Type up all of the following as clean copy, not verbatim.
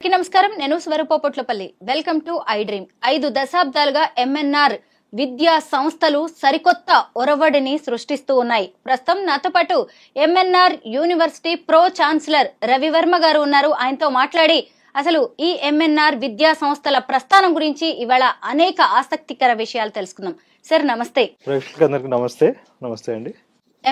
అందరికీ నమస్కారం. నేను Swarupa Potlapalli. Welcome to I dream. 5 దశాబ్దాలుగా ఎంఎన్ఆర్ విద్యా సంస్థలు సరికొత్త ఒరవడిని సృష్టిస్తూ ఉన్నాయి. ప్రస్తుతం నాతో పాటు MNR university pro chancellor Ravivarma garu ఉన్నారు. ఆయనతో మాట్లాడి అసలు ఈ ఎంఎన్ఆర్ విద్యా సంస్థల ప్రస్థానం గురించి ఇవాళ అనేక ఆసక్తికర విషయాలు తెలుసుకుందాం. సార్ నమస్తే. ప్రేక్షకులందరికీ నమస్తే. నమస్తే అండి.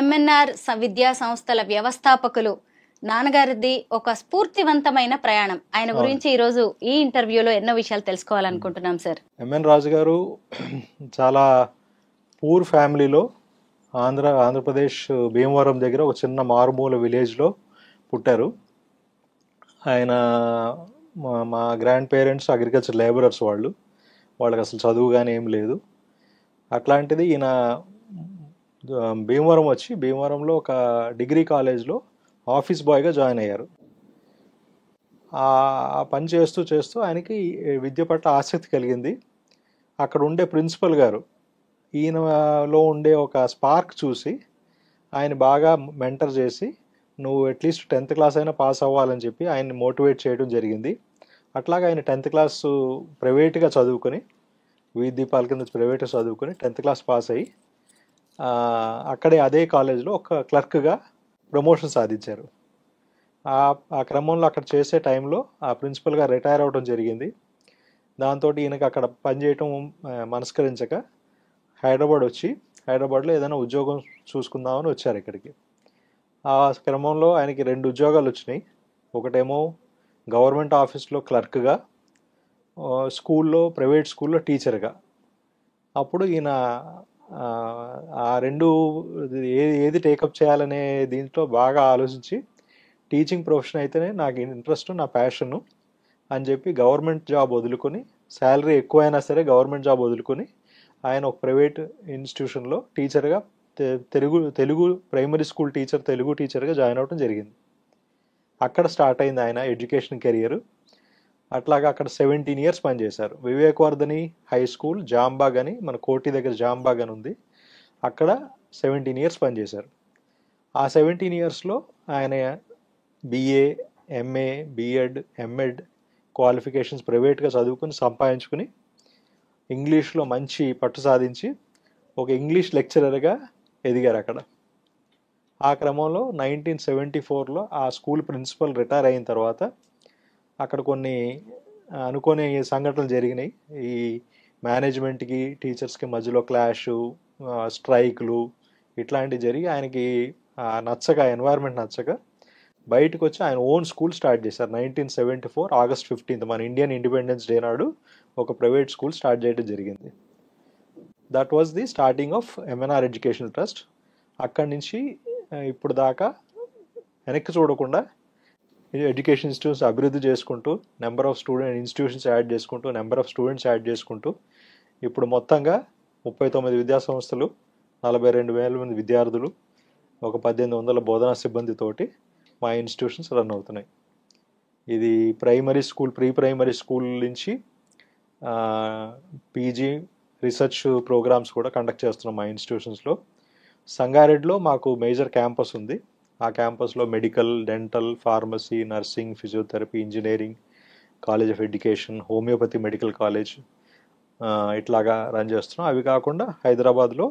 ఎంఎన్ఆర్ విద్యా సంస్థల వ్యవస్థాపకులు నాన్నగారిది ఒక స్ఫూర్తివంతమైన ప్రయాణం. ఆయన గురించి ఈ రోజు ఈ ఇంటర్వ్యూలో ఎన్నో విషయాలు తెలుసుకోవాలనుకుంటున్నాం సార్. ఎంఎన్ రాజు గారు చాలా పూర్ ఫ్యామిలీలో ఆంధ్రప్రదేశ్ భీమవరం దగ్గర ఒక చిన్న మారుమూల విలేజ్లో పుట్టారు. ఆయన మా గ్రాండ్ పేరెంట్స్ అగ్రికల్చర్ లేబరర్స్. వాళ్ళకి అసలు చదువు కానీ ఏం లేదు. అట్లాంటిది ఈయన భీమవరం వచ్చి భీమవరంలో ఒక డిగ్రీ కాలేజ్లో ఆఫీస్ బాయ్గా జాయిన్ అయ్యారు. ఆ పని చేస్తూ ఆయనకి విద్య పట్ల ఆసక్తి కలిగింది. అక్కడ ఉండే ప్రిన్సిపల్ గారు ఈయనలో ఉండే ఒక స్పార్క్ చూసి ఆయన బాగా మెంటర్ చేసి నువ్వు అట్లీస్ట్ 10th క్లాస్ అయినా పాస్ అవ్వాలని చెప్పి ఆయన్ని మోటివేట్ చేయడం జరిగింది. అట్లాగా ఆయన 10th క్లాస్ ప్రైవేట్గా చదువుకొని వీధి దీపాల కింద ప్రైవేట్గా చదువుకొని 10th క్లాస్ పాస్ అయ్యి అక్కడే అదే కాలేజ్లో ఒక క్లర్క్గా ప్రమోషన్ సాధించారు. ఆ క్రమంలో అక్కడ చేసే టైంలో ఆ ప్రిన్సిపల్ గారు రిటైర్ అవ్వడం జరిగింది. దాంతో ఈయనకి అక్కడ పనిచేయటం మనస్కరించక హైదరాబాద్లో ఏదైనా ఉద్యోగం చూసుకుందామని వచ్చారు ఇక్కడికి. ఆ క్రమంలో ఆయనకి 2 ఉద్యోగాలు వచ్చినాయి. ఒకటేమో గవర్నమెంట్ ఆఫీస్లో క్లర్క్గా, ప్రైవేట్ స్కూల్లో టీచర్గా. అప్పుడు ఈయన ఆ 2 ఏది టేకప్ చేయాలనే దీంట్లో బాగా ఆలోచించి టీచింగ్ ప్రొఫెషన్ అయితేనే నాకు ఇంట్రెస్ట్, నా ప్యాషను అని చెప్పి గవర్నమెంట్ జాబ్ వదులుకొని, శాలరీ ఎక్కువైనా సరే గవర్నమెంట్ జాబ్ వదులుకొని ఆయన ఒక ప్రైవేట్ ఇన్స్టిట్యూషన్లో టీచర్గా తెలుగు ప్రైమరీ స్కూల్ తెలుగు టీచర్గా జాయిన్ అవ్వడం జరిగింది. అక్కడ స్టార్ట్ అయింది ఆయన ఎడ్యుకేషన్ కెరియర్. అట్లాగా అక్కడ 17 years పనిచేశారు. వివేకవర్ధని హై స్కూల్ జాంబాగ్ అని, మన కోటి దగ్గర జాంబాగ్ అని ఉంది, అక్కడ 17 years పనిచేశారు. ఆ 17 yearsలో ఆయన BA, MA, B.Ed, M.Ed qualifications ప్రైవేట్గా చదువుకుని సంపాదించుకుని ఇంగ్లీష్లో మంచి పట్టు సాధించి ఒక ఇంగ్లీష్ లెక్చరర్గా ఎదిగారు అక్కడ. ఆ క్రమంలో 1974లో ఆ స్కూల్ ప్రిన్సిపల్ రిటైర్ అయిన తర్వాత అక్కడ కొన్ని అనుకోని సంఘటనలు జరిగినాయి. ఈ మేనేజ్మెంట్కి టీచర్స్కి మధ్యలో క్లాషు, స్ట్రైక్లు ఇట్లాంటివి జరిగి ఆయనకి నచ్చక, ఎన్వైర్న్మెంట్ నచ్చక బయటకు వచ్చి ఆయన ఓన్ స్కూల్ స్టార్ట్ చేశారు. 1974 August 15th మన ఇండియన్ ఇండిపెండెన్స్ డే నాడు ఒక ప్రైవేట్ స్కూల్ స్టార్ట్ చేయడం జరిగింది. That was the starting of MNR educational trust. అక్కడి నుంచి ఇప్పుడు దాకా వెనక్కి చూడకుండా ఎడ్యుకేషన్ ఇన్స్టిట్యూట్స్ అభివృద్ధి చేసుకుంటూ, నెంబర్ ఆఫ్ ఇన్స్టిట్యూషన్స్ యాడ్ చేసుకుంటూ, నెంబర్ ఆఫ్ స్టూడెంట్స్ యాడ్ చేసుకుంటూ ఇప్పుడు మొత్తంగా 39 విద్యా సంస్థలు, 42,000 మంది విద్యార్థులు, ఒక 1,800 బోధనా సిబ్బందితోటి మా ఇన్స్టిట్యూషన్స్ రన్ అవుతున్నాయి. ఇది ప్రీ ప్రైమరీ స్కూల్ నుంచి పీజీ రీసెర్చ్ ప్రోగ్రామ్స్ కూడా కండక్ట్ చేస్తున్నాం మా ఇన్స్టిట్యూషన్స్లో. సంగారెడ్డిలో మాకు మేజర్ క్యాంపస్ ఉంది. ఆ క్యాంపస్లో medical, dental, pharmacy, nursing, physiotherapy, engineering, college of education, homeopathy medical college ఇట్లాగా రన్ చేస్తున్నాం. అవి కాకుండా హైదరాబాద్లో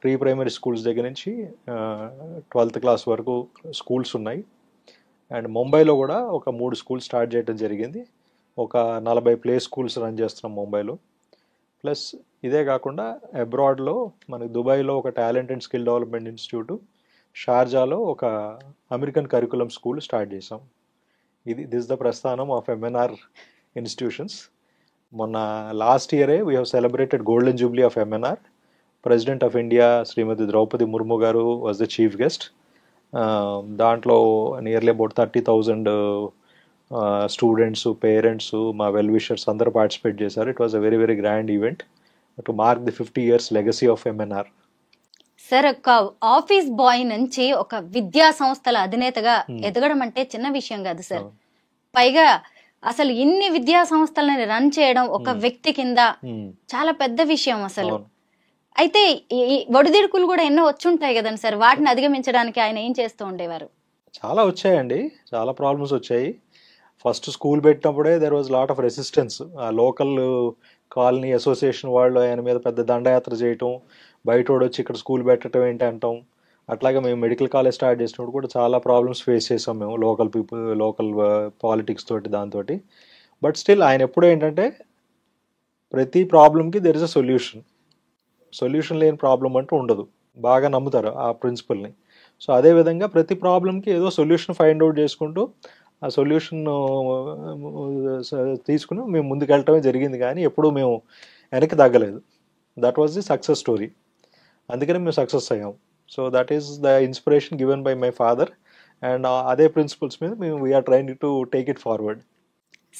ప్రీ ప్రైమరీ స్కూల్స్ దగ్గర నుంచి 12th క్లాస్ వరకు స్కూల్స్ ఉన్నాయి. అండ్ ముంబైలో కూడా ఒక 3 స్కూల్స్ స్టార్ట్ చేయడం జరిగింది. ఒక 40 ప్లే స్కూల్స్ రన్ చేస్తున్నాం ముంబైలో. ప్లస్ ఇదే కాకుండా అబ్రాడ్లో మనకి దుబాయ్లో ఒక talent and skill development institute, షార్జాలో ఒక అమెరికన్ కరికులం స్కూల్ స్టార్ట్ చేసాం. దిస్ ద ప్రస్థానం ఆఫ్ ఎంఎన్ఆర్ ఇన్స్టిట్యూషన్స్. మొన్న లాస్ట్ ఇయరే we have celebrated golden jubilee of MNR. President of India Shrimati Droupadi Murmu garu was the chief guest. దాంట్లో నియర్లీ అబౌట్ 30,000 స్టూడెంట్స్, పేరెంట్స్, మా well wishers అందరూ participate చేశారు. It was a very very grand event to mark the 50 years legacy of MNR. Sir, ఒక office boy నుంచి ఒక విద్యా సంస్థల అధినేతగా ఎదగడం అంటే చిన్న విషయం కాదు సార్. పైగా అసలు ఇన్ని విద్యా సంస్థలని రన్ చేయడం ఒక వ్యక్తి కింద చాలా పెద్ద విషయం అసలు. అయితే ఈ ఒడిదుడుకులు కూడా ఎన్నో వచ్చుంటాయి కదండి సార్, వాటిని అధిగమించడానికి ఆయన ఏం చేస్తూ ఉండేవారు? చాలా వచ్చాయండి, చాలా ప్రాబ్లమ్స్ వచ్చాయి. ఫస్ట్ స్కూల్ పెట్టినప్పుడే there was lot of resistance. ఆ లోకల్ కాలనీ అసోసియేషన్ వాళ్ళు ఆయన మీద పెద్ద దండయాత్ర చేయటం, బయటోడు వచ్చి ఇక్కడ స్కూల్ పెట్టడం ఏంటి అంటాం. అట్లాగే మేము మెడికల్ కాలేజ్ స్టార్ట్ చేసినప్పుడు కూడా చాలా ప్రాబ్లమ్స్ ఫేస్ చేసాం మేము, లోకల్ పీపుల్, లోకల్ పాలిటిక్స్ తోటి దాంతో. బట్ స్టిల్ ఆయన ఎప్పుడూ ఏంటంటే ప్రతి ప్రాబ్లంకి దెర్ ఇస్ అ సొల్యూషన్ లేని ప్రాబ్లం అంటూ ఉండదు. బాగా నమ్ముతారు ఆ ప్రిన్సిపల్ని. సో అదేవిధంగా ప్రతి ప్రాబ్లంకి ఏదో సొల్యూషన్ ఫైండ్ అవుట్ చేసుకుంటూ ఆ సొల్యూషన్ తీసుకుని మేము ముందుకెళ్ళటమే జరిగింది, కానీ ఎప్పుడూ మేము వెనక్కి తగ్గలేదు. That was the success story. అందుకని మేము సక్సెస్ అయ్యాం. So that is the inspiration given by my father, and అదే ప్రిన్సిపల్స్ మీద మేము we're trying to take it forward.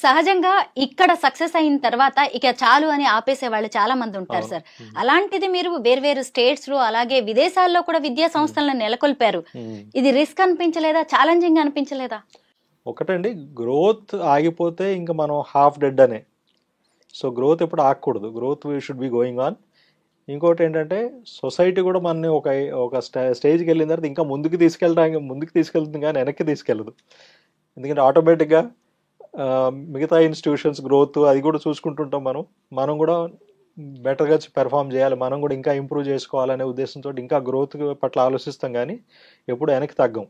సహజంగా ఇక్కడ సక్సెస్ అయిన తర్వాత ఇక చాలు అని ఆపేసే వాళ్ళు చాలా మంది ఉంటారు సార్. అలాంటిది మీరు వేర్వేరు స్టేట్స్ లో అలాగే విదేశాల్లో కూడా విద్యా సంస్థలను నెలకొల్పారు. ఇది రిస్క్ అనిపించలేదా, ఛాలెంజింగ్ అనిపించలేదా? ఒకటండి, గ్రోత్ ఆగిపోతే ఇంకా మనం హాఫ్ డెడ్ అనే. సో గ్రోత్ ఎప్పుడు ఆగకూడదు, growth we should be going on. ఇంకోటి ఏంటంటే సొసైటీ కూడా మనని ఒక స్టేజ్కి వెళ్ళిన తర్వాత ఇంకా ముందుకు తీసుకెళ్తుంది కానీ వెనక్కి తీసుకెళ్ళదు. ఎందుకంటే ఆటోమేటిక్గా మిగతా ఇన్స్టిట్యూషన్స్ గ్రోత్ అది కూడా చూసుకుంటుంటాం. మనం కూడా బెటర్గా పెర్ఫామ్ చేయాలి, మనం కూడా ఇంకా ఇంప్రూవ్ చేసుకోవాలనే ఉద్దేశంతో ఇంకా గ్రోత్ పట్ల ఆలోచిస్తాం కానీ ఎప్పుడు వెనక్కి తగ్గం.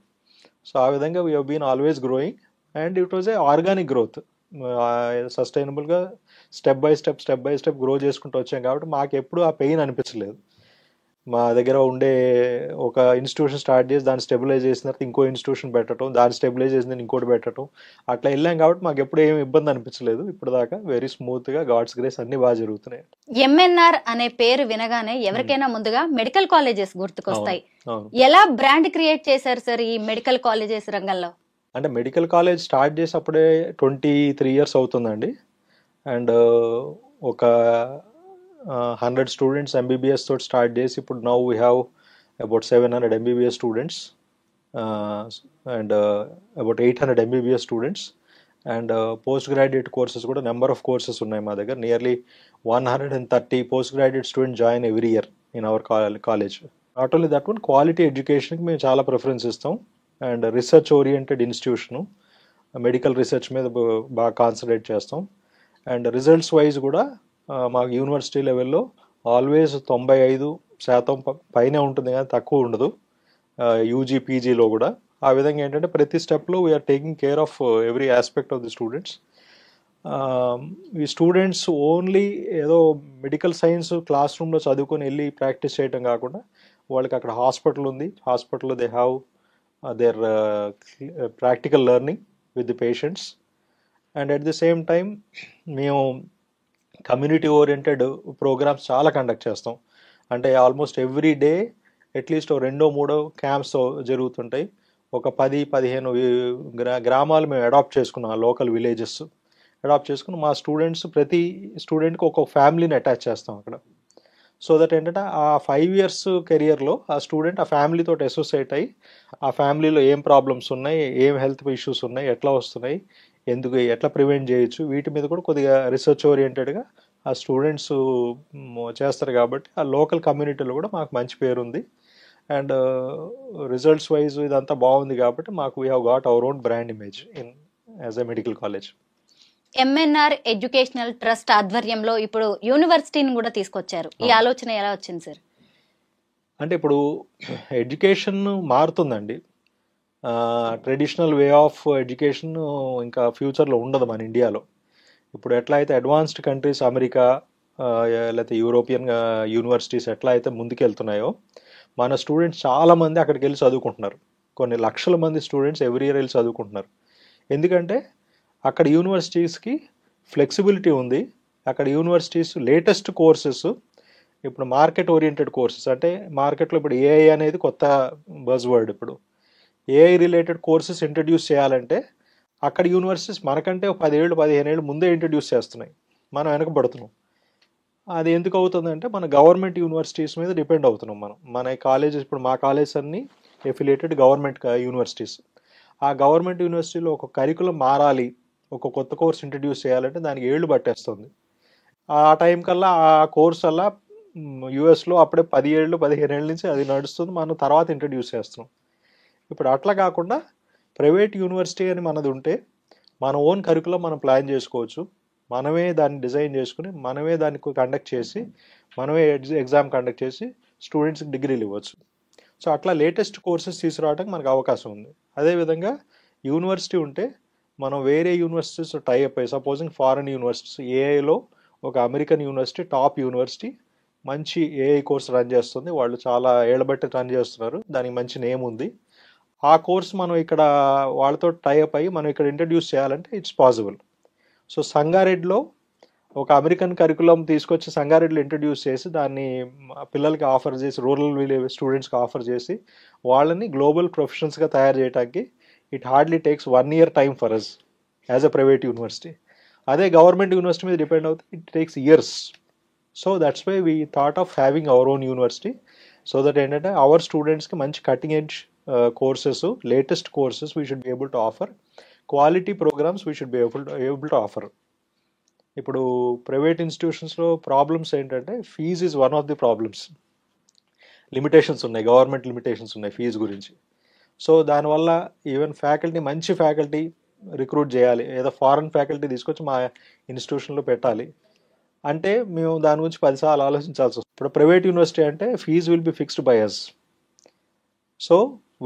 సో ఆ విధంగా we have been always growing, and it was a organic growth. సస్టైనబుల్గా స్టెప్ బై స్టెప్ గ్రో చేసుకుంటూ వచ్చాం కాబట్టి మాకు ఎప్పుడు ఆ పెయిన్ అనిపించలేదు. మా దగ్గర ఉండే ఒక ఇన్స్టిట్యూషన్ స్టార్ట్ చేసి దాన్ని స్టెబిలైజ్ చేసిన తర్వాత ఇంకో ఇన్స్టిట్యూషన్ పెట్టడం, దాన్ని స్టెబిలైజ్ చేసిన ఇంకోటి పెట్టడం, అట్లా వెళ్ళాం కాబట్టి మాకు ఎప్పుడు ఏమి ఇబ్బంది అనిపించలేదు. ఇప్పుడు దాకా వెరీ స్మూత్గా గాడ్స్ గ్రేస్ అన్ని బాగా జరుగుతున్నాయి. ఎంఎన్ఆర్ అనే పేరు వినగానే ఎవరికైనా ముందుగా మెడికల్ కాలేజెస్ గుర్తుకొస్తాయి. ఎలా బ్రాండ్ క్రియేట్ చేశారు సార్ ఈ మెడికల్ కాలేజెస్ రంగంలో? అంటే మెడికల్ కాలేజ్ స్టార్ట్ చేసి అప్పుడే 23 years అవుతుందండి. అండ్ ఒక 100 స్టూడెంట్స్ ఎంబీబీఎస్ తోటి స్టార్ట్ చేసి ఇప్పుడు now we have about 700 MBBS students and about 800 MBBS students. And post graduate courses కూడా నెంబర్ ఆఫ్ కోర్సెస్ ఉన్నాయి మా దగ్గర. Nearly 130 post graduate student join every year in our college. Not only that one, quality ఎడ్యుకేషన్కి మేము చాలా preference ఇస్తాం. And research oriented institution, medical research మీద బాగా కాన్సన్ట్రేట్ చేస్తాం. అండ్ రిజల్ట్స్ వైజ్ కూడా మాకు యూనివర్సిటీ లెవెల్లో ఆల్వేస్ 95% పైనే ఉంటుంది కానీ తక్కువ ఉండదు, యూజీ పీజీలో కూడా. ఆ విధంగా ఏంటంటే ప్రతి స్టెప్లో we're taking care of every aspect of the students. ఈ స్టూడెంట్స్ ఓన్లీ ఏదో మెడికల్ సైన్స్ క్లాస్ రూమ్లో చదువుకొని వెళ్ళి ప్రాక్టీస్ చేయడం కాకుండా వాళ్ళకి అక్కడ హాస్పిటల్ ఉంది, హాస్పిటల్లో they have their practical learning with the patients. And at the same time మేము కమ్యూనిటీ ఓరియంటెడ్ ప్రోగ్రామ్స్ చాలా కండక్ట్ చేస్తాం. అంటే almost every day at least 2-3 camps జరుగుతుంటాయి. ఒక 10-15 గ్రామాలు మేము అడాప్ట్ చేసుకున్నాం, లోకల్ విలేజెస్ అడాప్ట్ చేసుకుని మా స్టూడెంట్స్ ప్రతి స్టూడెంట్కి ఒక ఫ్యామిలీని అటాచ్ చేస్తాం అక్కడ. సో దట్ ఏంటంటే ఆ 5 years కెరియర్లో ఆ స్టూడెంట్ ఆ ఫ్యామిలీతో అసోసియేట్ అయ్యి ఆ ఫ్యామిలీలో ఏం ప్రాబ్లమ్స్ ఉన్నాయి, ఏం హెల్త్ ఇష్యూస్ ఉన్నాయి, ఎట్లా వస్తున్నాయి, ఎందుకు, ఎట్లా ప్రివెంట్ చేయొచ్చు, వీటి మీద కూడా కొద్దిగా రీసెర్చ్ ఓరియంటెడ్గా ఆ స్టూడెంట్స్ చేస్తారు. కాబట్టి ఆ లోకల్ కమ్యూనిటీలో కూడా మాకు మంచి పేరు ఉంది. అండ్ రిజల్ట్స్ వైజ్ ఇదంతా బాగుంది కాబట్టి మాకు we have got our own brand image in as a medical college. MNR educational trust ఆధ్వర్యంలో ఇప్పుడు యూనివర్సిటీని కూడా తీసుకొచ్చారు. ఈ ఆలోచన ఎలా వచ్చింది సార్? అంటే ఇప్పుడు ఎడ్యుకేషన్ మారుతుందండి. ట్రెడిషనల్ వే ఆఫ్ ఎడ్యుకేషన్ ఇంకా ఫ్యూచర్లో ఉండదు మన ఇండియాలో. ఇప్పుడు ఎట్లా అయితే అడ్వాన్స్డ్ కంట్రీస్ అమెరికా లేకపోతే యూరోపియన్ యూనివర్సిటీస్ ఎట్లా అయితే ముందుకెళ్తున్నాయో మన స్టూడెంట్స్ చాలామంది అక్కడికి వెళ్ళి చదువుకుంటున్నారు. కొన్ని లక్షల మంది స్టూడెంట్స్ ఎవ్రీ ఇయర్ వెళ్ళి చదువుకుంటున్నారు. ఎందుకంటే అక్కడ యూనివర్సిటీస్కి ఫ్లెక్సిబిలిటీ ఉంది. అక్కడ యూనివర్సిటీస్ లేటెస్ట్ కోర్సెస్, ఇప్పుడు మార్కెట్ ఓరియంటెడ్ కోర్సెస్, అంటే మార్కెట్లో ఇప్పుడు ఏఐ అనేది కొత్త బజ్ వర్డ్. ఇప్పుడు ఏఐ రిలేటెడ్ కోర్సెస్ ఇంట్రడ్యూస్ చేయాలంటే అక్కడ యూనివర్సిటీస్ మనకంటే 10 ఏళ్ళు 15 ఏళ్ళు ముందే ఇంట్రడ్యూస్ చేస్తున్నాయి, మనం వెనకబడుతున్నాం. అది ఎందుకు అవుతుందంటే మన గవర్నమెంట్ యూనివర్సిటీస్ మీద డిపెండ్ అవుతున్నాం మనం. మన కాలేజెస్, ఇప్పుడు మా కాలేజెస్ అన్నీ ఎఫిలియేటెడ్ గవర్నమెంట్ యూనివర్సిటీస్. ఆ గవర్నమెంట్ యూనివర్సిటీలో ఒక కరికులం మారాలి, ఒక కొత్త కోర్స్ ఇంట్రడ్యూస్ చేయాలంటే దానికి ఏళ్ళు పట్టేస్తుంది. ఆ టైం కల్లా ఆ కోర్స్ అలా యూఎస్లో అప్పుడే 10 ఏళ్ళు 15 ఏళ్ళ నుంచి అది నడుస్తుంది, మనం తర్వాత ఇంట్రడ్యూస్ చేస్తున్నాం. ఇప్పుడు అట్లా కాకుండా ప్రైవేట్ యూనివర్సిటీ అని మనది ఉంటే మన ఓన్ కరికులం మనం ప్లాన్ చేసుకోవచ్చు, మనమే దాన్ని డిజైన్ చేసుకుని మనమే దాన్ని కండక్ట్ చేసి మనమే ఎగ్జామ్ కండక్ట్ చేసి స్టూడెంట్స్కి డిగ్రీలు ఇవ్వచ్చు. సో అట్లా లేటెస్ట్ కోర్సెస్ తీసుకురావడానికి మనకు అవకాశం ఉంది. అదేవిధంగా యూనివర్సిటీ ఉంటే మనం వేరే యూనివర్సిటీస్ టైఅప్ అయ్యి, సపోజింగ్ ఫారెన్ యూనివర్సిటీస్, ఏఐలో ఒక అమెరికన్ యూనివర్సిటీ, టాప్ యూనివర్సిటీ మంచి ఏఐ కోర్స్ రన్ చేస్తుంది, వాళ్ళు చాలా ఏళ్ళ బట్టి రన్ చేస్తున్నారు, దానికి మంచి నేమ్ ఉంది. ఆ కోర్స్ మనం ఇక్కడ వాళ్ళతో టైఅప్ అయ్యి మనం ఇక్కడ ఇంట్రడ్యూస్ చేయాలంటే ఇట్స్ పాసిబుల్. సో సంగారెడ్డిలో ఒక అమెరికన్ కరికులం తీసుకొచ్చి సంగారెడ్డిలో ఇంట్రడ్యూస్ చేసి దాన్ని పిల్లలకి ఆఫర్ చేసి, రూరల్ విలేజ్ స్టూడెంట్స్కి ఆఫర్ చేసి వాళ్ళని గ్లోబల్ ప్రొఫెషనల్స్గా తయారు చేయడానికి it hardly takes 1 year time for us as a private university. అదే గవర్నమెంట్ యూనివర్సిటీ మీద డిపెండ్ అవుతుంది, it takes years. So that's why we thought of having our own university, so that ఏంటంటే our స్టూడెంట్స్కి మంచి cutting edge courses, latest courses we should be able to offer, quality programs we should be able to offer. ఇప్పుడు private ఇన్స్టిట్యూషన్స్లో problems ఏంటంటే fees is one of the problems. Limitations ఉన్నాయి, government limitations ఉన్నాయి fee గురించి. So దానివల్ల even faculty, మంచి faculty recruit చేయాలి, ఏదో ఫారెన్ ఫ్యాకల్టీ తీసుకొచ్చి మా ఇన్స్టిట్యూషన్లో పెట్టాలి అంటే మేము దాని గురించి 10 సార్లు ఆలోచించాల్సి వస్తుంది. ఇప్పుడు ప్రైవేట్ యూనివర్సిటీ అంటే fees will be fixed by us. So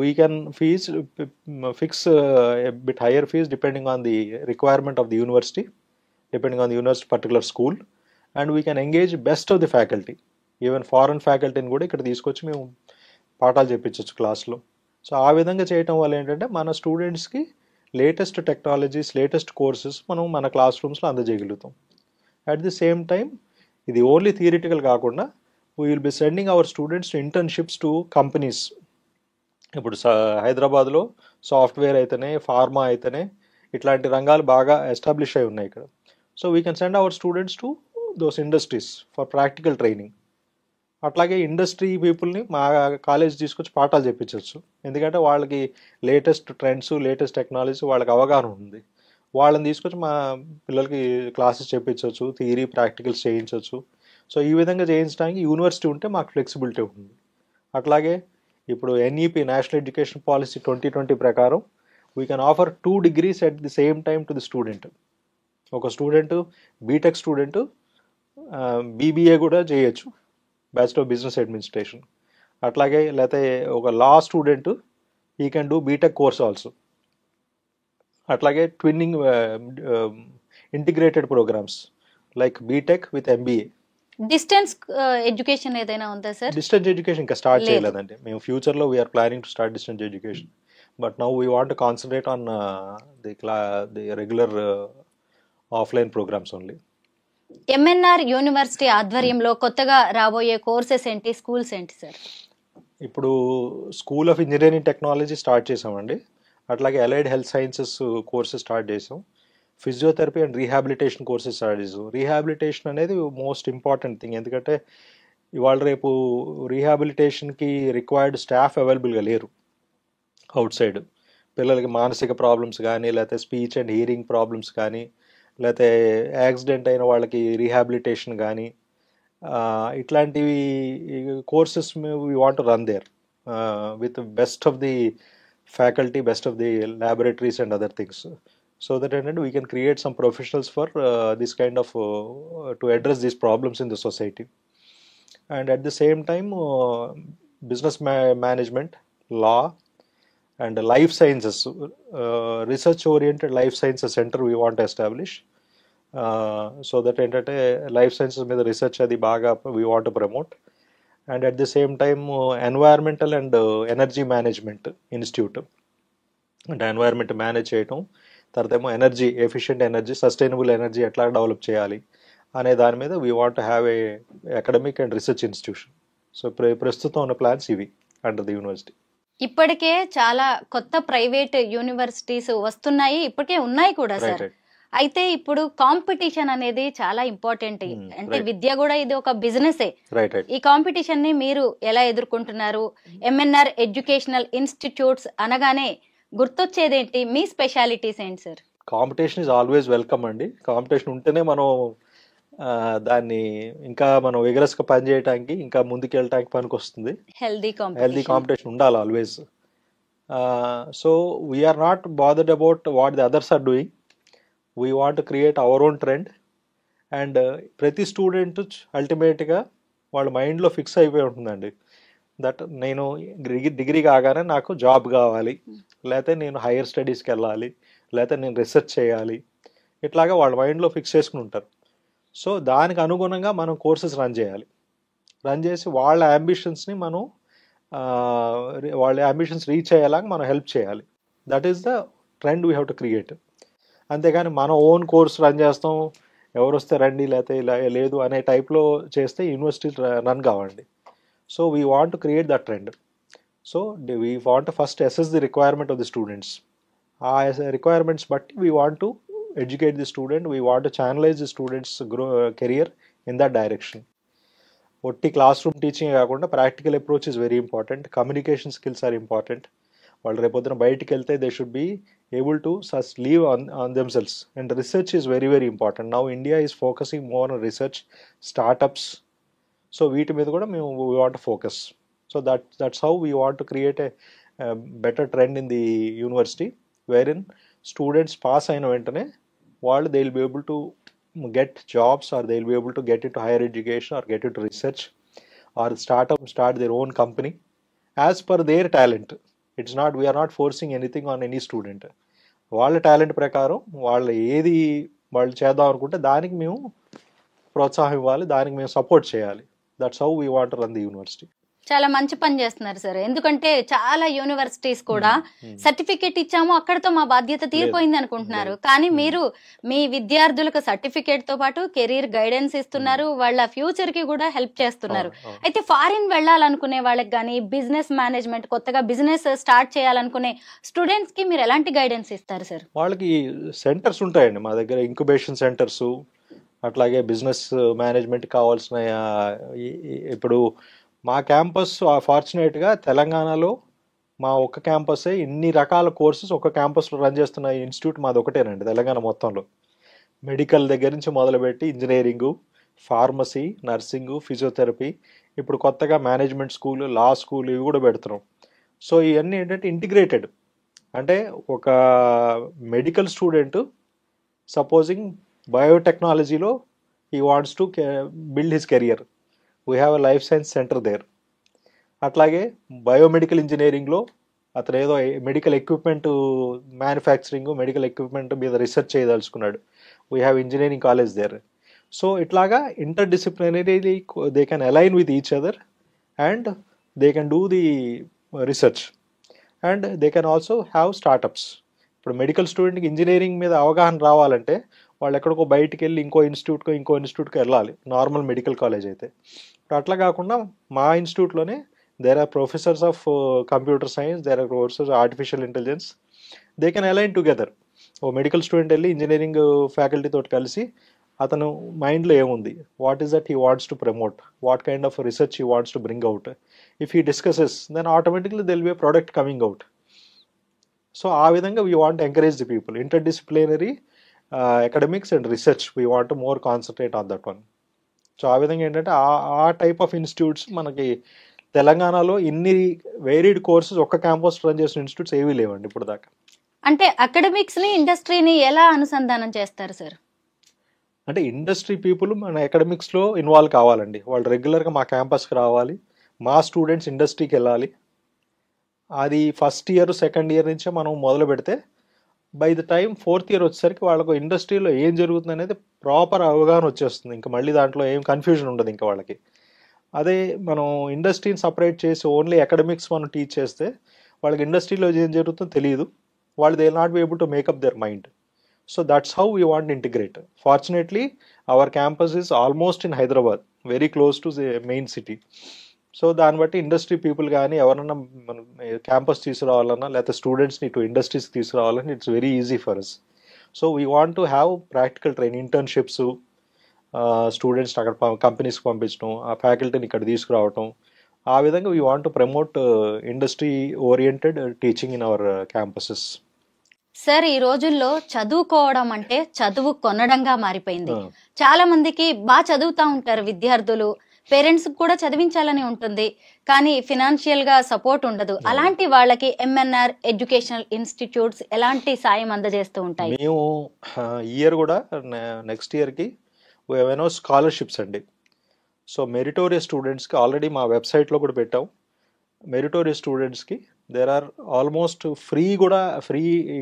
we can fix a bit higher fees depending on the requirement of the university, depending on the university particular school, and we can engage best of the faculty, even foreign faculty ని కూడా ఇక్కడ తీసుకొచ్చి మేము పాఠాలు చెప్పించవచ్చు క్లాస్లో. So ఆ విధంగా చేయటం వల్ల ఏంటంటే మన స్టూడెంట్స్కి లేటెస్ట్ టెక్నాలజీస్, లేటెస్ట్ కోర్సెస్ మనం మన క్లాస్ రూమ్స్లో అందజేయగలుగుతాం. అట్ ది సేమ్ టైం ఇది ఓన్లీ థియరిటికల్ కాకుండా we will be sending our students to internships to companies. ఇప్పుడు హైదరాబాద్లో సాఫ్ట్వేర్ అయితేనే, ఫార్మా అయితేనే ఇట్లాంటి రంగాలు బాగా ఎస్టాబ్లిష్ అయి ఉన్నాయి ఇక్కడ. So we can send hour students to those industries for practical training. అట్లాగే ఇండస్ట్రీ పీపుల్ని మా కాలేజ్ తీసుకొచ్చి పాఠాలు చెప్పించవచ్చు, ఎందుకంటే వాళ్ళకి లేటెస్ట్ ట్రెండ్స్, లేటెస్ట్ టెక్నాలజీ వాళ్ళకి అవగాహన ఉంది. వాళ్ళని తీసుకొచ్చి మా పిల్లలకి క్లాసెస్ చెప్పించవచ్చు, థియరీ ప్రాక్టికల్స్ చేయించవచ్చు. సో ఈ విధంగా చేయించడానికి యూనివర్సిటీ ఉంటే మాకు ఫ్లెక్సిబిలిటీ ఉంటుంది. అట్లాగే ఇప్పుడు ఎన్ఈపీ, నేషనల్ ఎడ్యుకేషన్ పాలసీ 2020 ప్రకారం we can offer 2 degrees at the same time to the student. ఒక స్టూడెంట్ బీటెక్ స్టూడెంట్ బీబీఏ కూడా చేయొచ్చు, బ్యాచిలర్ ఆఫ్ బిజినెస్ అడ్మినిస్ట్రేషన్. అట్లాగే లేకపోతే ఒక లా స్టూడెంట్ ఈ can do B Tech course also. అట్లాగే twinning integrated programs like B Tech with MBA. Distance education ఏదైనా ఉందా సార్? డిస్టెన్స్ ఎడ్యుకేషన్ ఇంకా స్టార్ట్ చేయలేదండి మేము. ఫ్యూచర్లో we are planning to start distance education, but now we want to concentrate on the regular offline programs only. MNR university ఆధ్వర్యంలో కొత్తగా రాబోయే courses ఏంటి, స్కూల్స్ ఏంటి సార్? ఇప్పుడు school of engineering technology start చేసామండి. అట్లాగే allied health sciences courses start చేసాం. Physiotherapy and rehabilitation courses start చేసాం. రీహాబిలిటేషన్ అనేది మోస్ట్ ఇంపార్టెంట్ థింగ్, ఎందుకంటే ఇవాళ రేపు రీహాబిలిటేషన్కి రిక్వైర్డ్ స్టాఫ్ అవైలబుల్గా లేరు అవుట్ సైడ్. పిల్లలకి మానసిక ప్రాబ్లమ్స్ కానీ, లేకపోతే స్పీచ్ అండ్ హియరింగ్ ప్రాబ్లమ్స్ కానీ, లేకపోతే యాక్సిడెంట్ అయిన వాళ్ళకి రీహాబిలిటేషన్ కానీ, ఇట్లాంటివి courses we want to run there with best of the faculty, best of the laboratories and other things. So that ఏంటంటే we can create some professionals for this kind of to address these problems in the society. And at the same time business management, law and life sciences, research oriented life sciences center we want to establish, so that ఏంటంటే life sciences మీద research అది బాగా we want to promote. And at the same time environmental and energy management institute, అంటే environment manage చేయటం, తర్వాత ఏమో energy, efficient energy, sustainable energy ఎట్లా develop చేయాలి అనే దాని మీద we want have a academic and research institution. So ప్రస్తుతం ఉన్న ప్లాన్స్ ఇవి అండర్ ది యూనివర్సిటీ. ఇప్పటికే చాలా కొత్త ప్రైవేట్ యూనివర్సిటీస్ వస్తున్నాయి, ఇప్పటికే ఉన్నాయి కూడా సార్. అయితే ఇప్పుడు కాంపిటీషన్ అనేది చాలా ఇంపార్టెంట్. అంటే విద్య కూడా ఇది ఒక బిజినెసే. ఈ కాంపిటీషన్ ని మీరు ఎలా ఎదుర్కొంటున్నారు? ఎంఎన్ఆర్ ఎడ్యుకేషనల్ ఇన్స్టిట్యూట్స్ అనగానే గుర్తొచ్చేదేంటి, మీ స్పెషాలిటీస్ ఏంటి sir? Competition is always welcome అండి. కాంపిటీషన్ ఉంటేనే మనం దాన్ని ఇంకా మనం విగరస్గా పనిచేయడానికి, ఇంకా ముందుకు వెళ్ళడానికి పనికి వస్తుంది. హెల్దీ కాంపిటీషన్ ఉండాలి always. So we're not bothered about what the others are doing. We want create our own trend. And ప్రతి స్టూడెంట్ అల్టిమేట్గా వాళ్ళ మైండ్లో ఫిక్స్ అయిపోయి ఉంటుందండి, దట్ నేను డిగ్రీ కాగానే నాకు జాబ్ కావాలి, లేకపోతే నేను హైయర్ స్టడీస్కి వెళ్ళాలి, లేకపోతే నేను రీసెర్చ్ చేయాలి, ఇట్లాగా వాళ్ళ మైండ్లో ఫిక్స్ చేసుకుని ఉంటారు. సో దానికి అనుగుణంగా మనం కోర్సెస్ రన్ చేయాలి. రన్ చేసి వాళ్ళ అంబిషన్స్ని మనం వాళ్ళ అంబిషన్స్ రీచ్ అయ్యేలాగా మనం హెల్ప్ చేయాలి. That is the trend we have to create. అంతేగాని మన ఓన్ కోర్స్ రన్ చేస్తాం, ఎవరు వస్తే రండి లేకపోతే ఇలా లేదు అనే టైప్లో చేస్తే యూనివర్సిటీస్ రన్ కావండి. So we want to create that trend. So we want first assess the requirement of the students. ఆ రిక్వైర్మెంట్స్ బట్టి we want to educate the student, we want to channelize the students career in that direction. ఒట్టి classroom teaching కాకుండా practical approach is very important. Communication skills are important. వాళ్ళు రేపొద్దున బయటికి వెళ్తే they should be able to live on themselves, and research is very very important. Now India is focusing more on research, startups, so వీటి మీద కూడా మేము we want to focus. So that's how we want to create a better trend in the university, wherein students pass అయిన వెంటనే వాళ్ళు they will be able to get jobs, or they will be able to get into higher education, or get into research, or start their own company as per their talent. It's not, we're not forcing anything on any student. వాళ్ళ talent ప్రకారం వాళ్ళు ఏది వాళ్ళు చేద్దాం అనుకుంటే దానికి మేము ప్రోత్సాహం ఇవ్వాలి, దానికి మేము సపోర్ట్ చేయాలి. That's how we want to run the university. చాలా మంచి పని చేస్తున్నారు సార్. ఎందుకంటే చాలా యూనివర్సిటీస్ కూడా సర్టిఫికేట్ ఇచ్చాము అక్కడతో మా బాధ్యత తీరిపోయింది అనుకుంటున్నారు. కానీ మీరు మీ విద్యార్థులకు సర్టిఫికేట్ తో పాటు కెరీర్ గైడెన్స్ ఇస్తున్నారు, వాళ్ళ ఫ్యూచర్ కి కూడా హెల్ప్ చేస్తున్నారు. అయితే ఫారిన్ వెళ్ళాలనుకునే వాళ్ళకి కానీ, బిజినెస్ మేనేజ్మెంట్ కొత్తగా బిజినెస్ స్టార్ట్ చేయాలనుకునే స్టూడెంట్స్ కి మీరు ఎలాంటి గైడెన్స్ ఇస్తారు సార్? వాళ్ళకి సెంటర్స్ ఉంటాయండి మా దగ్గర, ఇంక్యుబేషన్ సెంటర్స్, అట్లాగే బిజినెస్ మేనేజ్మెంట్ కావాల్సిన ఇప్పుడు మా క్యాంపస్ ఫార్చునేట్గా తెలంగాణలో మా ఒక్క క్యాంపసే ఇన్ని రకాల కోర్సెస్ ఒక క్యాంపస్లో రన్ చేస్తున్న ఇన్స్టిట్యూట్ మాది ఒకటేనండి తెలంగాణ మొత్తంలో. మెడికల్ దగ్గర నుంచి మొదలుపెట్టి ఇంజనీరింగు, ఫార్మసీ, నర్సింగు, ఫిజియోథెరపీ, ఇప్పుడు కొత్తగా మేనేజ్మెంట్ స్కూల్, లా స్కూల్ ఇవి కూడా పెడుతున్నాం. సో ఇవన్నీ ఏంటంటే ఇంటిగ్రేటెడ్. అంటే ఒక మెడికల్ స్టూడెంట్ సపోజింగ్ బయోటెక్నాలజీలో he wants to build his career, we have a life science center there. అట్లాగే బయోమెడికల్ ఇంజనీరింగ్లో అతను ఏదో medical equipment manufacturing, medical equipment మీద రీసెర్చ్ చేయదలుచుకున్నాడు, వీ హ్యావ్ ఇంజనీరింగ్ కాలేజ్ దేర్. సో ఇట్లాగా inter disciplinarily they can align with each other and they can do the research and they can also have startups. ఇప్పుడు మెడికల్ స్టూడెంట్కి ఇంజనీరింగ్ మీద అవగాహన రావాలంటే వాళ్ళు ఎక్కడికో బయటికి వెళ్ళి ఇంకో ఇన్స్టిట్యూట్కి వెళ్ళాలి, నార్మల్ మెడికల్ కాలేజ్ అయితే. ఇప్పుడు అట్లా కాకుండా మా ఇన్స్టిట్యూట్లోనే there are professors of computer science, there are professors artificial intelligence, they can align together. ఓ మెడికల్ స్టూడెంట్ వెళ్ళి ఇంజనీరింగ్ ఫ్యాకల్టీ తోటి కలిసి అతను మైండ్లో ఏముంది, what is that he wants to promote, what kind of research he wants to bring out, if he discusses then automatically they'll be a product coming out. So ఆ విధంగా we want encourage the people. Inter disciplinary academics and research, we want to more concentrate on that one. So ఆ విధంగా ఏంటంటే ఆ type of institutes మనకి తెలంగాణలో ఇన్ని varied courses ఒక్క క్యాంపస్ రన్ చేసిన ఇన్స్టిట్యూట్స్ ఏవీ లేవండి ఇప్పుడు దాకా. అంటే అకాడమిక్స్ ని ఇండస్ట్రీని ఎలా అనుసంధానం చేస్తారు సార్? అంటే ఇండస్ట్రీ పీపుల్ మన అకాడమిక్స్లో ఇన్వాల్వ్ కావాలండి. వాళ్ళు రెగ్యులర్గా మా క్యాంపస్కి రావాలి, మా స్టూడెంట్స్ ఇండస్ట్రీకి వెళ్ళాలి. అది ఫస్ట్ ఇయర్ సెకండ్ ఇయర్ నుంచే మనం మొదలు పెడితే by the time fourth year వచ్చేసరికి వాళ్ళకు ఇండస్ట్రీలో ఏం జరుగుతుంది అనేది ప్రాపర్ అవగాహన వచ్చేస్తుంది. ఇంకా మళ్ళీ దాంట్లో ఏం కన్ఫ్యూజన్ ఉండదు ఇంకా వాళ్ళకి. అదే మనం ఇండస్ట్రీని సపరేట్ చేసి ఓన్లీ అకాడమిక్స్ మనం టీచ్ చేస్తే వాళ్ళకి ఇండస్ట్రీలో ఏం జరుగుతుందో తెలియదు, వాళ్ళు they will not be able to make up their mind. So that's how we want integrate. Fortunately our campus is almost in Hyderabad, very close to the main city. So దాన్ని బట్టి ఇండస్ట్రీ పీపుల్ కానీ ఎవరన్నా మనం క్యాంపస్ తీసుకురావాలన్నా లేకపోతే స్టూడెంట్స్ని ఇటు ఇండస్ట్రీస్కి తీసుకురావాలని it's very easy for us. So we want to have practical training, internships, students అక్కడ కంపెనీస్కి పంపించడం, ఆ ఫ్యాకల్టీని ఇక్కడ తీసుకురావటం. ఆ విధంగా we want to promote industry oriented teaching in our campuses. Sir, ఈ రోజుల్లో చదువుకోవడం అంటే చదువు కొనడంగా మారిపోయింది. చాలా మందికి బాగా చదువుతా ఉంటారు విద్యార్థులు, పేరెంట్స్ కూడా చదివించాలని ఉంటుంది, కానీ ఫినాన్షియల్ గా సపోర్ట్ ఉండదు. అలాంటి వాళ్ళకి ఎంఎన్ఆర్ ఎడ్యుకేషనల్ ఇన్స్టిట్యూట్స్ ఎలాంటి సాయం అందజేస్తూ ఉంటాయి? మేము ఇయర్ కూడా నెక్స్ట్ ఇయర్కి ఏమైనా స్కాలర్షిప్స్ అండి. సో మెరిటోరియస్ స్టూడెంట్స్కి ఆల్రెడీ మా వెబ్సైట్లో కూడా పెట్టాం. మెరిటోరియస్ స్టూడెంట్స్కి there are almost free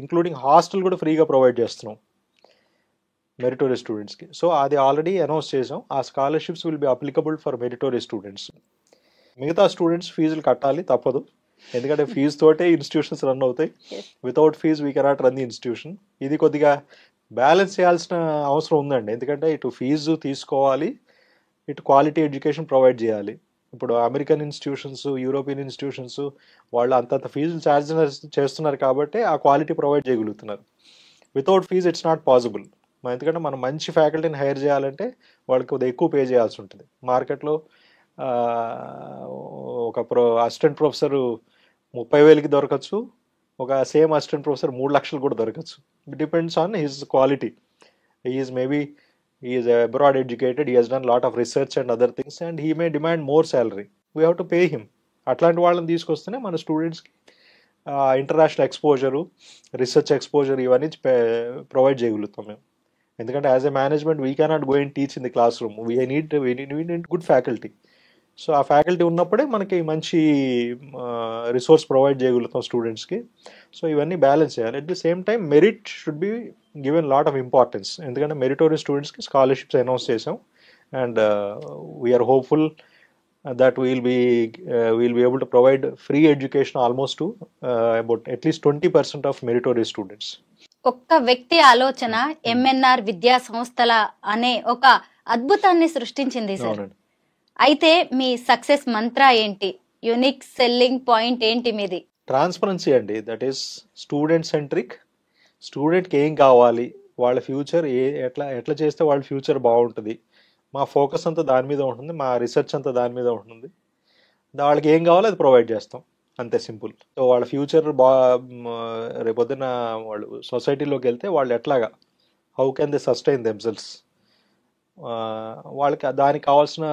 including hostel కూడా ఫ్రీగా ప్రొవైడ్ చేస్తున్నాం మెరిటోరియస్ స్టూడెంట్స్కి. సో అది ఆల్రెడీ అనౌన్స్ చేసాం. ఆ scholarships will be applicable for meritorious students. మిగతా స్టూడెంట్స్ ఫీజులు కట్టాలి, తప్పదు. ఎందుకంటే ఫీజు తోటే ఇన్స్టిట్యూషన్స్ రన్ అవుతాయి. Without fees we cannot run the institution. ఇది కొద్దిగా బ్యాలెన్స్ చేయాల్సిన అవసరం ఉందండి. ఎందుకంటే ఇటు ఫీజు తీసుకోవాలి, ఇటు క్వాలిటీ ఎడ్యుకేషన్ ప్రొవైడ్ చేయాలి. ఇప్పుడు అమెరికన్ ఇన్స్టిట్యూషన్స్, యూరోపియన్ ఇన్స్టిట్యూషన్స్ వాళ్ళు అంతంత ఫీజులు ఛార్జ్ చేస్తున్నారు కాబట్టి ఆ క్వాలిటీ ప్రొవైడ్ చేయగలుగుతున్నారు. Without fees it's not possible. ఎందుకంటే మనం మంచి ఫ్యాకల్టీని హైర్ చేయాలంటే వాళ్ళకి కొద్దిగా ఎక్కువ పే చేయాల్సి ఉంటుంది. మార్కెట్లో ఒక అసిస్టెంట్ ప్రొఫెసర్ 30,000కి దొరకచ్చు, ఒక సేమ్ అసిస్టెంట్ ప్రొఫెసర్ 3 లక్షలు కూడా దొరకచ్చు. It depends on his quality. He is abroad educated, he has done a lot of research and other things, and he may demand more salary. We have to pay him. అట్లాంటి వాళ్ళని తీసుకొస్తేనే మన స్టూడెంట్స్కి international exposure, research exposure ఇవన్నీ provide చేయగలుగుతాం మేము. ఎందుకంటే as a management we cannot go and teach in the class room. We need good faculty. So ఆ faculty ఉన్నప్పుడే మనకి మంచి రిసోర్స్ ప్రొవైడ్ చేయగలుగుతాం స్టూడెంట్స్కి. సో ఇవన్నీ బ్యాలెన్స్ చేయాలి. At the same time merit should be given lot of importance. ఎందుకంటే meritorious స్టూడెంట్స్కి స్కాలర్షిప్స్ అనౌన్స్ చేసాం. And we're hopeful that we'll be able to provide free education almost to about at least 20% of meritorious students. ఒక్క వ్యక్తి ఆలోచన MNR విద్యా సంస్థల అనే ఒక అద్భుతాన్ని సృష్టించింది సార్. అయితే మీ సక్సెస్ మంత్ర ఏంటి? యూనిక్ సెల్లింగ్ పాయింట్ ఏంటి మీది? ట్రాన్స్పరెన్సీ అండి. That is student centric. స్టూడెంట్కి ఏం కావాలి, వాళ్ళ ఫ్యూచర్ ఎట్లా చేస్తే వాళ్ళ ఫ్యూచర్ బాగుంటుంది, మా ఫోకస్ అంతా దాని మీద ఉంటుంది, మా రీసెర్చ్ అంతా దాని మీద ఉంటుంది. వాళ్ళకి ఏం కావాలో అది ప్రొవైడ్ చేస్తాం, అంతే సింపుల్. సో వాళ్ళ ఫ్యూచర్ రేపొద్దున వాళ్ళు సొసైటీలోకి వెళ్తే వాళ్ళు ఎట్లాగా how can they sustain themselves, వాళ్ళకి దానికి కావాల్సిన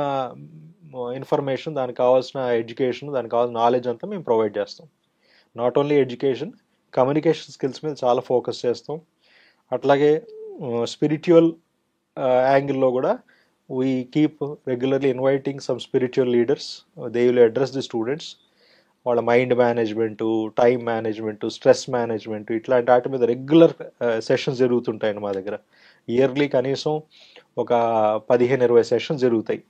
ఇన్ఫర్మేషన్, దానికి కావాల్సిన ఎడ్యుకేషన్, దానికి కావాల్సిన నాలెడ్జ్ అంతా మేము ప్రొవైడ్ చేస్తాం. Not only education, communication skills మీద చాలా ఫోకస్ చేస్తాం. అట్లాగే స్పిరిచువల్ యాంగిల్లో కూడా we keep regularly inviting some spiritual leaders. They will address the students. వాళ్ళ mind management, time management, stress management, ఇట్లాంటి వాటి మీద రెగ్యులర్ సెషన్స్ జరుగుతుంటాయండి మా దగ్గర. ఇయర్లీ కనీసం ఒక 15-20 సెషన్స్ జరుగుతాయి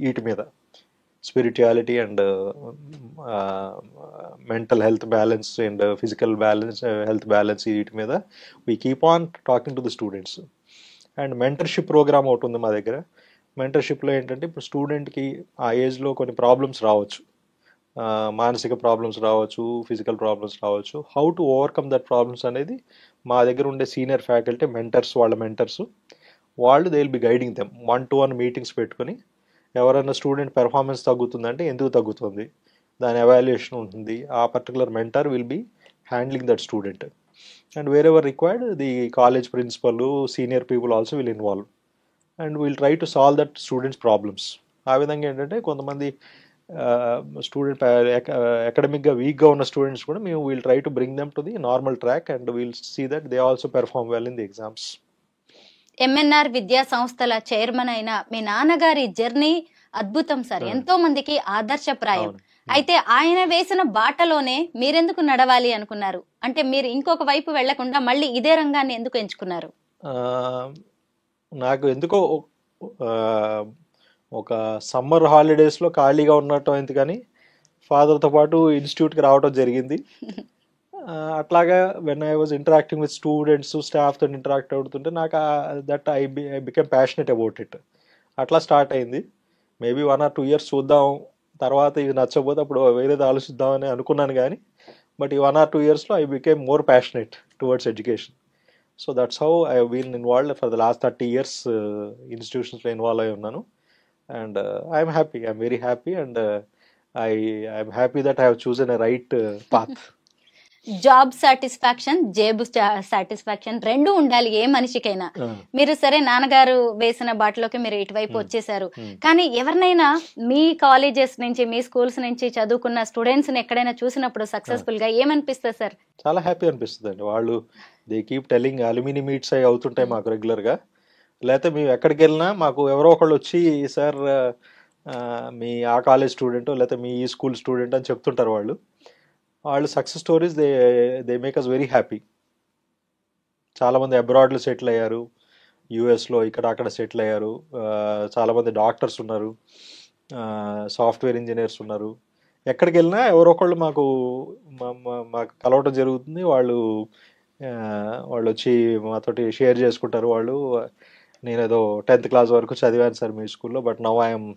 వీటి మీద. Spirituality and mental health balance and physical balance, health balance, వీటి మీద we keep on talking to the students. And mentorship program ఒకటి ఉంది మా దగ్గర. మెంటర్షిప్లో ఏంటంటే ఇప్పుడు స్టూడెంట్కి ఆ ఏజ్లో కొన్ని ప్రాబ్లమ్స్ రావచ్చు, మానసిక ప్రాబ్లమ్స్ రావచ్చు, ఫిజికల్ ప్రాబ్లమ్స్ రావచ్చు. How to overcome that problems అనేది మా దగ్గర ఉండే సీనియర్ ఫ్యాకల్టీ మెంటర్స్, వాళ్ళు they will be guiding them. 1-to-1 meetings పెట్టుకొని ఎవరైనా స్టూడెంట్ పెర్ఫార్మెన్స్ తగ్గుతుందంటే ఎందుకు తగ్గుతుంది, దాని ఎవాల్యుయేషన్ ఉంటుంది. ఆ particular mentor will be handling that student. And wherever required, the college principal, senior people also will involve, and we'll try to solve that students' problems. ఆ విధంగా ఏంటంటే కొంతమంది స్టూడెంట్ అకాడమిక్గా వీక్గా ఉన్న స్టూడెంట్స్ కూడా మేము will try to bring them to the normal track and will see that they also perform well in the exams. MNR విద్యా సంస్థల చైర్మన్ అయిన మీ నాన్నగారి జర్నీ అద్భుతం సార్, ఎంతో మందికి ఆదర్శప్రాయం. అయితే ఆయన వేసిన బాటలోనే మీరెందుకు నడవాలి అనుకున్నారు? అంటే మీరు ఇంకొక వైపు వెళ్లకుండా మళ్ళీ ఇదే రంగాన్ని ఎందుకు ఎంచుకున్నారు? నాకు ఎందుకో ఒక సమ్మర్ హాలిడేస్లో ఖాళీగా ఉన్నట్టు అయింది, కానీ ఫాదర్తో పాటు ఇన్స్టిట్యూట్కి రావడం జరిగింది. అట్లాగా when I was interacting with students, స్టాఫ్తో ఇంటరాక్ట్ అవుతుంటే నాకు that I became passionate about it. అట్లా స్టార్ట్ అయింది. మేబీ 1 or 2 years చూద్దాం, తర్వాత ఇది నచ్చకపోతే అప్పుడు వేరేది ఆలోచిద్దామని అనుకున్నాను. కానీ బట్ ఈ 1 or 2 yearsలో I became more passionate towards education. So that's how I been involved for the last 30 years ఇన్స్టిట్యూషన్స్లో ఇన్వాల్వ్ అయి ఉన్నాను. And I'm happy, I'm very happy, and I'm happy that I have chosen a right path. Job satisfaction, జేబు satisfaction రెండు ఉండాలి ఏ మనిషికైనా. మీరు సరే నాన్నగారు వేసిన బాటలోకి మీరు ఇటువైపు వచ్చేసారు, కానీ ఎవరినైనా మీ కాలేజెస్ నుంచి మీ స్కూల్స్ నుంచి చదువుకున్న స్టూడెంట్స్ ని ఎక్కడైనా చూసినప్పుడు సక్సెస్ఫుల్ గా ఏమనిపిస్తుంది సార్? చాలా హ్యాపీ అనిపిస్తుంది అండి. వాళ్ళు they keep telling alumni meets అవి అవుతుంటాయి మాకు రెగ్యులర్ గా. లేకపోతే మేము ఎక్కడికి వెళ్ళినా మాకు ఎవరో ఒకళ్ళు వచ్చి సార్ మీ ఆ కాలేజ్ స్టూడెంట్ లేకపోతే మీ ఈ స్కూల్ స్టూడెంట్ అని చెప్తుంటారు. వాళ్ళు success stories they make us very happy. చాలామంది అబ్రాడ్లో సెటిల్ అయ్యారు, యూఎస్లో ఇక్కడ అక్కడ సెటిల్ అయ్యారు. చాలామంది డాక్టర్స్ ఉన్నారు, సాఫ్ట్వేర్ ఇంజనీర్స్ ఉన్నారు. ఎక్కడికి వెళ్ళినా ఎవరో ఒకళ్ళు మాకు కలవటం జరుగుతుంది. వాళ్ళు వచ్చి మాతోటి షేర్ చేసుకుంటారు. నేను ఏదో 10th క్లాస్ వరకు చదివాను సార్ మీ స్కూల్లో, but now I'm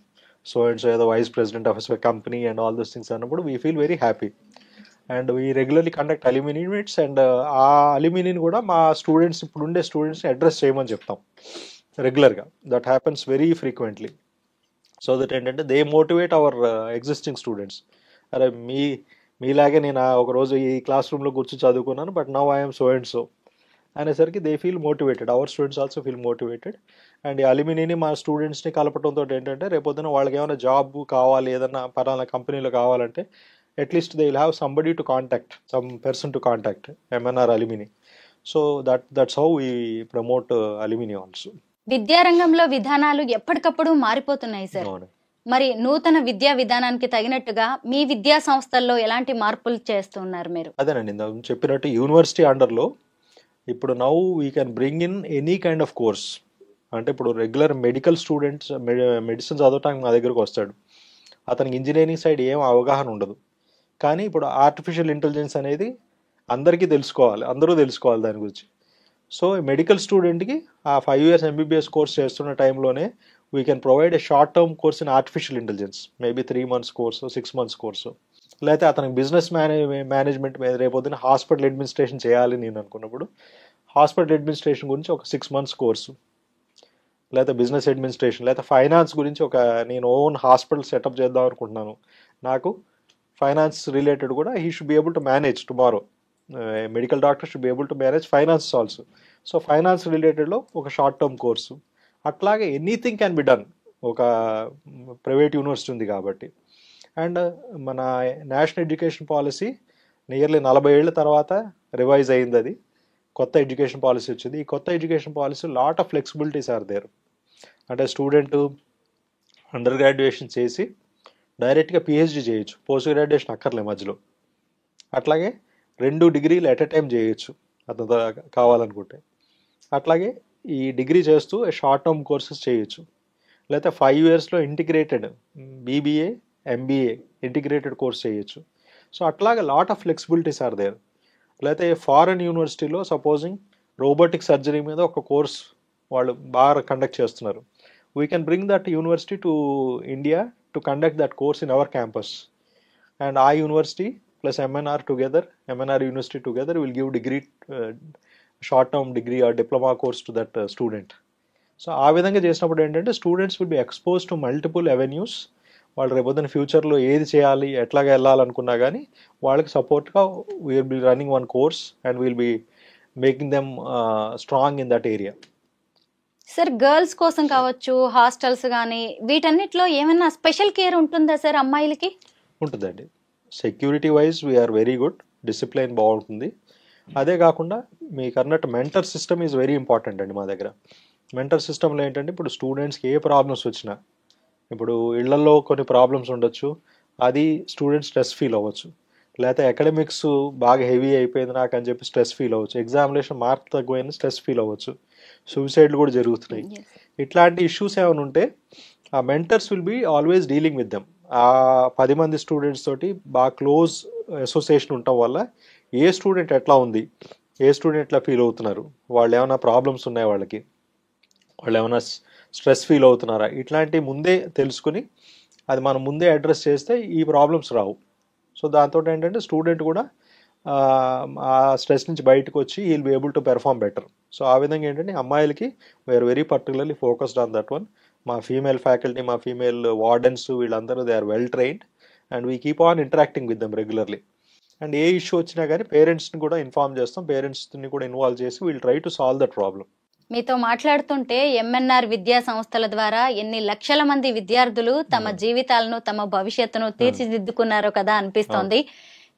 so and so ఏదో vice president of company and all those things అన్నప్పుడు we feel very happy. And we regularly conduct alumni meets. And ఆ అల్యూమినిని కూడా మా స్టూడెంట్స్, ఇప్పుడు ఉండే స్టూడెంట్స్ని అడ్రస్ చేయమని చెప్తాం రెగ్యులర్గా. That happens very frequently. So that ఏంటంటే they motivate our existing students. అరే మీలాగే నేను ఒకరోజు ఈ క్లాస్ రూమ్లో కూర్చొని చదువుకున్నాను, but now I'm so and so అనేసరికి they feel motivated. Our students also feel motivated. And ఈ అల్యూమినిని మా స్టూడెంట్స్ని కలపడంతో ఏంటంటే రేపొద్దున వాళ్ళకి ఏమైనా జాబ్ కావాలి, ఏదైనా పలానా కంపెనీలో కావాలంటే at least they will have somebody to contact, some person to contact MNR alumni. So that's how we promote alumni also. విద్యారంగంలో విధానాలు ఎప్పటికప్పుడు మారిపోతున్నాయి సార్. మరి నూతన విద్యా విధానానికి తగినట్టుగా మీ విద్యా సంస్థల్లో ఎలాంటి మార్పులు చేస్తున్నారు మీరు? అదేనండి చెప్పినట్టు యూనివర్సిటీ అండర్లో ఇప్పుడు now we can bring in any kind of course. అంటే ఇప్పుడు రెగ్యులర్ మెడికల్ స్టూడెంట్స్ మెడిసిన్ చదవటానికి మా దగ్గరకు వస్తాడు, అతనికి ఇంజనీరింగ్ సైడ్ ఏం అవగాహన ఉండదు. కానీ ఇప్పుడు ఆర్టిఫిషియల్ ఇంటెలిజెన్స్ అనేది అందరికీ తెలుసుకోవాలి, అందరూ తెలుసుకోవాలి దాని గురించి. సో మెడికల్ స్టూడెంట్కి ఆ 5 years ఎంబీబీఎస్ కోర్స్ చేస్తున్న టైంలోనే we can provide a short term course in artificial intelligence, maybe 3 months course, 6 months course. లేకపోతే అతనికి బిజినెస్ మేనేజ్మెంట్ మీద రేపొద్దున హాస్పిటల్ అడ్మినిస్ట్రేషన్ చేయాలి నేను అనుకున్నప్పుడు హాస్పిటల్ అడ్మినిస్ట్రేషన్ గురించి ఒక 6 months కోర్సు, లేకపోతే బిజినెస్ అడ్మినిస్ట్రేషన్, లేకపోతే ఫైనాన్స్ గురించి నేను ఓన్ హాస్పిటల్ సెటప్ చేద్దాం అనుకుంటున్నాను, నాకు ఫైనాన్స్ రిలేటెడ్ కూడా he should be able to manage tomorrow. Medical doctor should be able to manage finance also. So finance రిలేటెడ్లో ఒక షార్ట్ టర్మ్ కోర్సు. అట్లాగే ఎనీథింగ్ క్యాన్ బి డన్, ఒక ప్రైవేట్ యూనివర్సిటీ ఉంది కాబట్టి. అండ్ మన నేషనల్ ఎడ్యుకేషన్ పాలసీ నియర్లీ 40 ఏళ్ల తర్వాత revise అయింది. అది కొత్త ఎడ్యుకేషన్ పాలసీ వచ్చింది. ఈ కొత్త education policy lot of flexibilities are there. అంటే స్టూడెంట్ అండర్ గ్రాడ్యుయేషన్ చేసి డైరెక్ట్గా పిహెచ్డి చేయొచ్చు, పోస్ట్ గ్రాడ్యుయేషన్ అక్కర్లే మధ్యలో. అట్లాగే 2 degrees ఎట్ ఎ టైం చేయొచ్చు అతను కావాలనుకుంటే. అట్లాగే ఈ డిగ్రీ చేస్తూ షార్ట్ టర్మ్ కోర్సెస్ చేయొచ్చు. లేకపోతే 5 yearsలో integrated BBA MBA integrated course చేయొచ్చు. సో అట్లాగే lot of flexibilities are there. లేకపోతే ఫారెన్ యూనివర్సిటీలో సపోజింగ్ రోబోటిక్ సర్జరీ మీద ఒక కోర్స్ వాళ్ళు బాగా కండక్ట్ చేస్తున్నారు. We can bring that university to India to conduct that course in our campus. And ఆ university plus MNR university together will give degree, short term degree or diploma course to that student. So ఆ విధంగా చేసినప్పుడు ఏంటంటే students will be expose to multiple avenues. వాళ్ళు రేపొద్దున ఫ్యూచర్లో ఏది చేయాలి, ఎట్లాగా వెళ్ళాలనుకున్నా కానీ వాళ్ళకి సపోర్ట్గా we'll be running one course and we'll be making them strong in that area. Sir girls కోసం కావచ్చు, హాస్టల్స్ కానీ వీటన్నిటిలో ఏమైనా స్పెషల్ కేర్ ఉంటుందా సార్ అమ్మాయిలకి? ఉంటుందండి. Security wise we're very good, discipline బాగుంటుంది. అదే కాకుండా మీకు అన్నట్టు mentor system is very important అండి మా దగ్గర. మెంటర్ సిస్టంలో ఏంటంటే ఇప్పుడు స్టూడెంట్స్కి ఏ ప్రాబ్లమ్స్ వచ్చినా, ఇప్పుడు ఇళ్లలో కొన్ని ప్రాబ్లమ్స్ ఉండొచ్చు, అది స్టూడెంట్ స్ట్రెస్ ఫీల్ అవ్వచ్చు. లేకపోతే అకాడమిక్స్ బాగా హెవీ అయిపోయింది నాకు అని చెప్పి స్ట్రెస్ ఫీల్ అవ్వచ్చు. ఎగ్జామినేషన్ మార్క్ తక్కువైనా స్ట్రెస్ ఫీల్ అవ్వచ్చు. సూసైడ్లు కూడా జరుగుతున్నాయి. ఇట్లాంటి ఇష్యూస్ ఏమైనా ఉంటే ఆ mentors will be always dealing with them. ఆ 10 మంది స్టూడెంట్స్ తోటి బాగా క్లోజ్ అసోసియేషన్ ఉండటం వల్ల ఏ స్టూడెంట్ ఎట్లా ఉంది, ఏ స్టూడెంట్ ఎట్లా ఫీల్ అవుతున్నారు, వాళ్ళు ఏమైనా ప్రాబ్లమ్స్ ఉన్నాయి, వాళ్ళు ఏమైనా స్ట్రెస్ ఫీల్ అవుతున్నారా, ఇట్లాంటివి ముందే తెలుసుకుని అది మనం ముందే అడ్రస్ చేస్తే ఈ ప్రాబ్లమ్స్ రావు. సో దాంతో ఏంటంటే స్టూడెంట్ కూడా ఆ స్ట్రెస్ నుంచి బయటకు వచ్చి he'll be able to perform better. So ఆ విధంగా ఏంటంటే అమ్మాయిలకి we're very particularly focused on that one. మా ఫీమేల్ ఫ్యాకల్టీ, మా ఫీమేల్ వార్డెన్స్ వీళ్ళందరూ they are well trained and we keep on interacting with them regularly. And ఏ issue వచ్చినా కానీ పేరెంట్స్ని కూడా ఇన్ఫార్మ్ చేస్తాం, పేరెంట్స్ని కూడా ఇన్వాల్వ్ చేసి will try to solve that problem. మీతో మాట్లాడుతుంటే ఎంఎన్ఆర్ విద్యా సంస్థల ద్వారా ఎన్ని లక్షల మంది విద్యార్థులు తమ జీవితాలను తమ భవిష్యత్తును తీర్చిదిద్దుకున్నారో కదా అనిపిస్తోంది.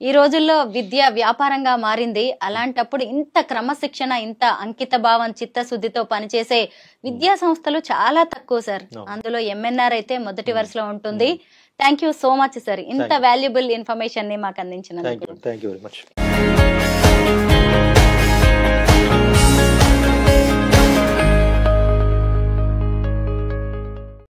ఈ రోజుల్లో విద్య వ్యాపారంగా మారింది. అలాంటప్పుడు ఇంత క్రమశిక్షణ, ఇంత అంకిత భావం, చిత్తశుద్ధితో పనిచేసే విద్యా సంస్థలు చాలా తక్కువ సార్. అందులో ఎంఎన్ఆర్ అయితే మొదటి వరుసలో ఉంటుంది. Thank you so much sir, ఇంత వాల్యుబుల్ ఇన్ఫర్మేషన్ ని మాకు అందించినందుకు. Thank you very much.